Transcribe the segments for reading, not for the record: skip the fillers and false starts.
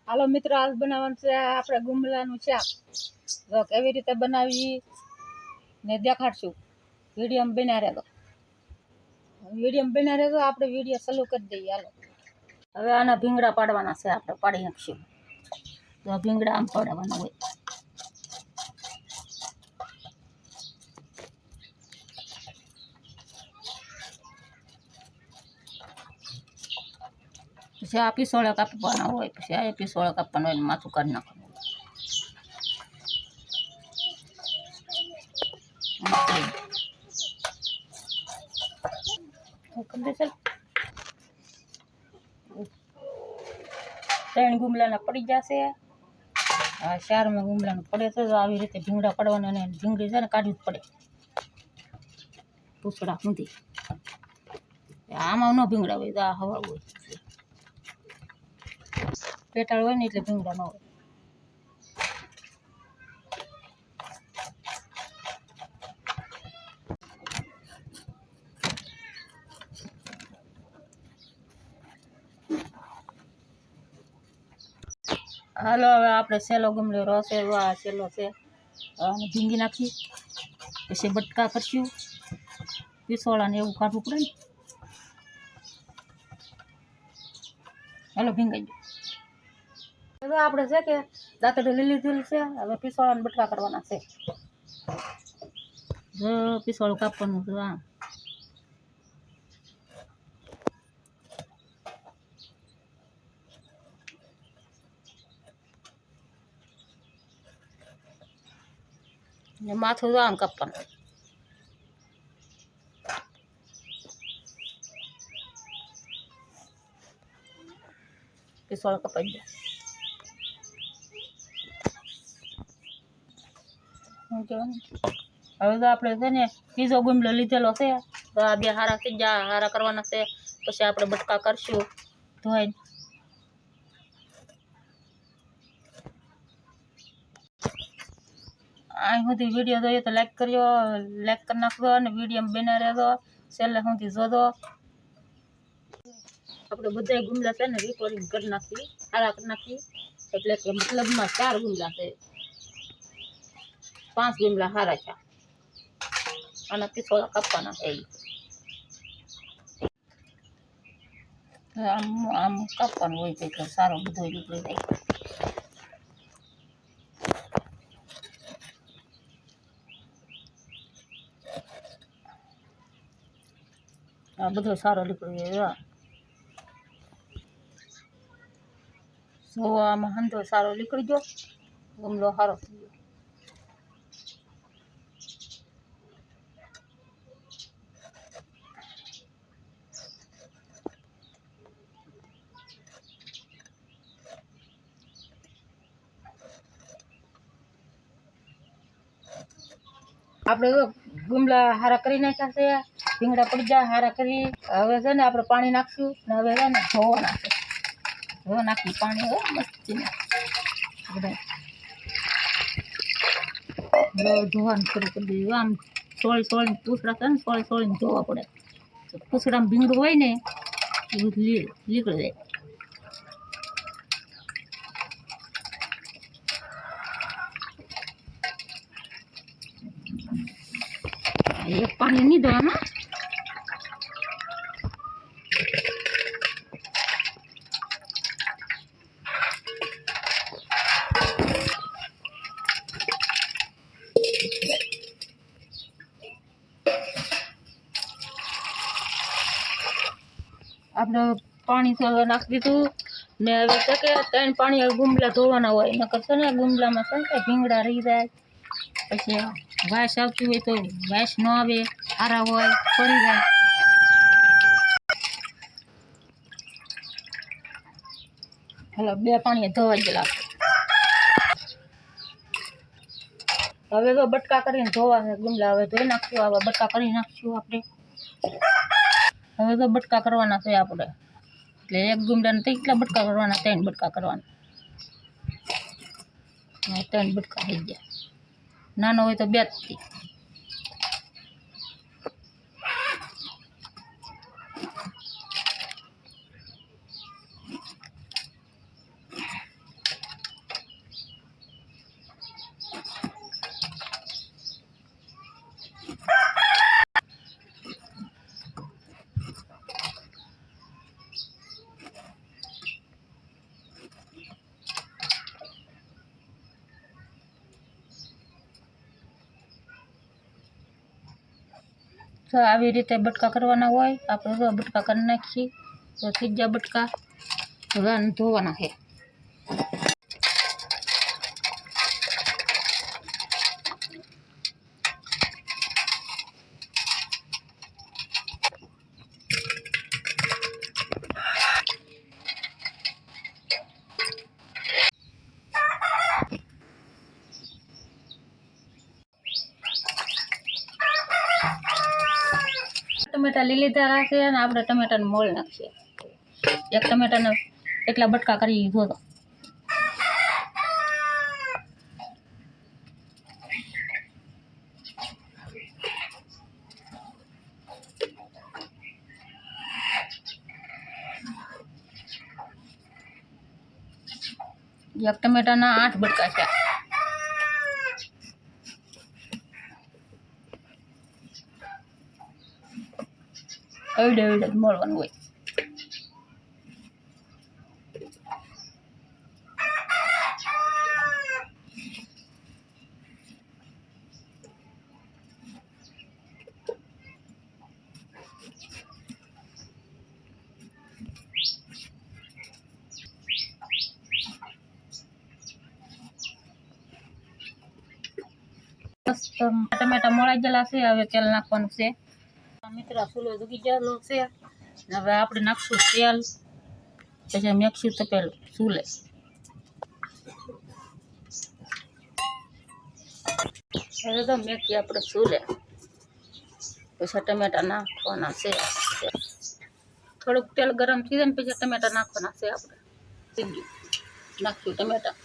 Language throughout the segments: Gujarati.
હાલો મિત્રો, આજ બનાવવાનું છે આપણે ગુમલાનું શાક. તો કેવી રીતે બનાવી ને દેખાડશું. વિડીયો બન્યા રહેતો આપણે વિડીયો ચાલુ કરી દઈએ. હાલો, હવે આના ભીંગડા પાડવાના છે, આપણે પાડી નાખશું. તો ભીંગડા આમ પાડવાના હોય. પછી આ પીસોળે કાપવાના હોય, પછી આ પીસોળે કાપવાનું હોય, માથું કાઢી નાખવાનું. ત્રણ ગુમલાના પડી જશે. આ ચારમાં ગુમલાનું પડે છે. તો આવી રીતે ભીંગડા પડવાના, અને ભીંગડી છે ને કાઢવી જ પડે પૂછડા સુધી. આમાં ન ભીંગડા હોય તો આ હવા હોય, પેટાળ હોય ને એટલે ભીંગડા ન હોય. હાલો, હવે આપણે સેલો ગુમલો રસ આ સેલો છે, અને ભીંગી નાખી. પછી બટકા કરશું, પીસોળાને એવું કાઢવું પડે ને. હાલો, ભીંગાઈ ગયું. આપણે છે કે દાંતડી લીલી ધીલ છે. હવે પીસોળાને બટકા કરવાના છે. પીસોળું કાપવાનું છે. આ માથું આમ કાપવાનું. પીસોળ કપાઈ ગયા. હવે તો આપણે છે ને બીજો ગુમલો લીધેલો છે. તો આ બે હારા થઈ ગયા, હારા કરવાના છે. પછી આપણે બટકા કરશું ધોઈને. અહીં સુધી વિડીયો જોઈએ તો લાઈક કરજો, લાઈક કરી નાખજો, અને વિડીયો બના રહેજો, છેલ્લે સુધી જોજો. આપણે બધા ગુમલા છે ને રેકોર્ડિંગ કરી નાખી, હારા કરી નાખી. એટલે કે મતલબમાં 4 ગુમલા છે, 5 ગુમલા હારા છે. આના પીસોળા કાપવાના છે. આમ આમ કાપવાનું હોય છે, સારો બધો નીકળી જાય. આ બધો સારો નીકળી જાય. જો આમાં હંધો સારો નીકળી ગયો, ગુમલો સારો થઈ ગયો. આપણે ગુમલા હારા કરી નાખ્યા છે. ભીંગડા પડી જાય હારા કરી. હવે છે ને આપણે પાણી નાખશું, ને હવે છે ને ધોવાના છે. ધોવા નાખી પાણી હવે મસ્તીને બધા ધોવાનું શરૂ કરી દીધું. આમ સોળીને પૂછડા છે ને સોળીને ધોવા પડે. પૂછડામાં ભીંગડું હોય ને એ બધું નીકળી જાય. એક પાણી નહીં ધોવામાં. આપણે પાણી નાખી દીધું ને હવે છે કે 3 પાણી ગુમલા ધોવાના હોય. નકર છે ને ગુમલામાં છે કે ભીંગડા રહી જાય. પછી વાસ આવતી હોય તો વાસ ન આવે, સારા હોય પડી જાય. હાલો, 2 પાણી ધોવાઈ ગયેલા. હવે તો બટકા કરીને ધોવા છે ગુમલા. હવે ધોઈ નાખશું. આવા બટકા કરી નાખશું આપણે. હવે તો બટકા કરવાના છે આપણે. એટલે એક ગુમડાને તો કેટલા બટકા કરવાના? 3 બટકા કરવાના. 3 બટકા થઈ ગયા. નાનો હોય તો 2 જ થઈ. તો આવી રીતે બટકા કરવાના હોય આપણે. તો બટકા કરી નાખીએ તો થઈ ગયા બટકા. હવે આને ધોવાના છે. ટમેટા લીલી લીધા છે અને આપણે ટમેટાને મોળ નાખીએ. એક ટમેટાને કેટલા બટકા કરી ધોતો. એક ટમેટાના 8 બટકા છે. અવડે અવડે મળવાનું હોય. ટમેટા મોળાઈ ગયેલા છે. હવે તેલ નાખવાનું છે. મિત્રો ચૂલો દુખી ગયેલો છે. હવે આપણે નાખશું તેલ. પછી મેકશું તપેલું ચૂલે. હવે તો મેકી આપણે ચૂલે. પછી ટમેટા નાખવાના છે. થોડુંક તેલ ગરમ થઈ જાય ને પછી ટમેટા નાખવાના છે આપણે. નાખશું ટમેટા.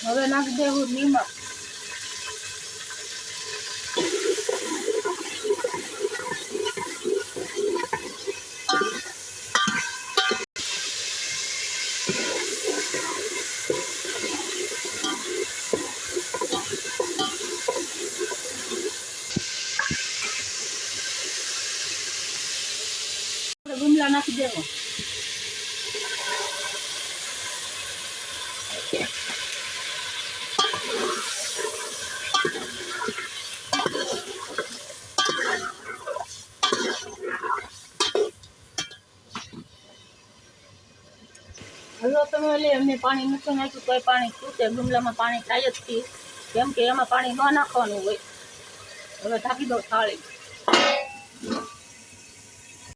હવે નાખી દેવું નિમક. ગુમલા નાખી દેવો. હલો તમે લે એમને પાણી નથી નાખ્યું તોય પાણી છૂટે. ગુમલામાં પાણી થાય જ છે. કેમ કે એમાં પાણી ન નાખવાનું હોય. હવે ઢાંકી દો થાળી.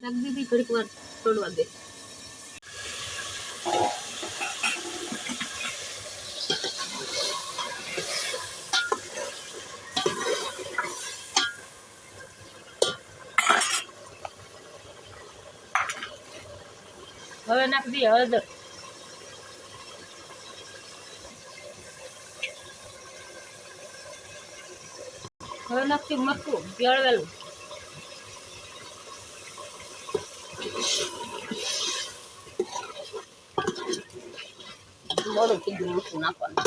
રાખી દીધી ઘડીક વાર છોડવા દે. હવે નાખી દઈએ હળદર. હવે નાખી મરચું પીળવેલું. મોડું થઈ ગયું ઓછું નાખવાનું.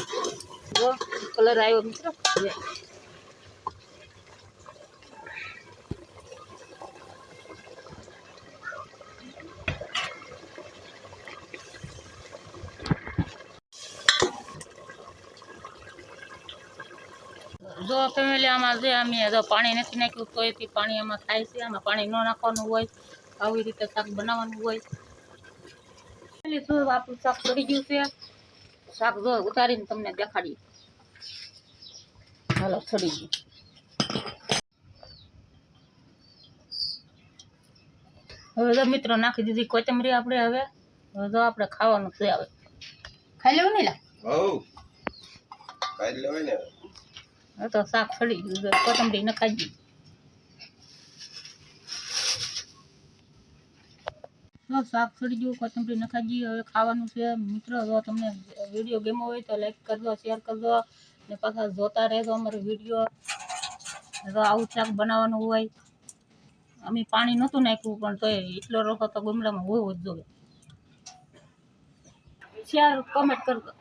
જો કલર આવ્યો મિત્રો. જો ફેમિલી આમાં જે અમે જો પાણી નથી નાખ્યું તો એથી પાણી આમાં થાય છે. આમાં પાણી ન નાખવાનું હોય. આવી રીતે શાક બનાવવાનું હોય. આપણું શાક ચડી ગયું છે. શાક જો ઉતારીને તમને દેખાડીએ. હાલો ચડી ગયું. હવે જો મિત્રો નાખી દીધી કોથમરી આપણે. હવે જો આપણે ખાવાનું છે. હવે ખાઈ લેવું નહીં લા. ખાઈ લેવાય ને. હવે તો શાક ચડી ગયું. કોથમરી નખાઈ ગઈ. શાક ચડી ગયું. કોથમરી નખાઈ ગઈ. હવે ખાવાનું છે મિત્રો. જો તમને વિડીયો ગમ્યો હોય તો લાઈક કરજો, શેર કરજો ને પાછા જોતા રહેજો અમારો વિડીયો. જો આવું શાક બનાવવાનું હોય. અમે પાણી નહોતું નાખ્યું પણ તોય એટલો રખો તો ગુમલામાં હોય જ જોઈએ. શેર કમેન્ટ કરજો.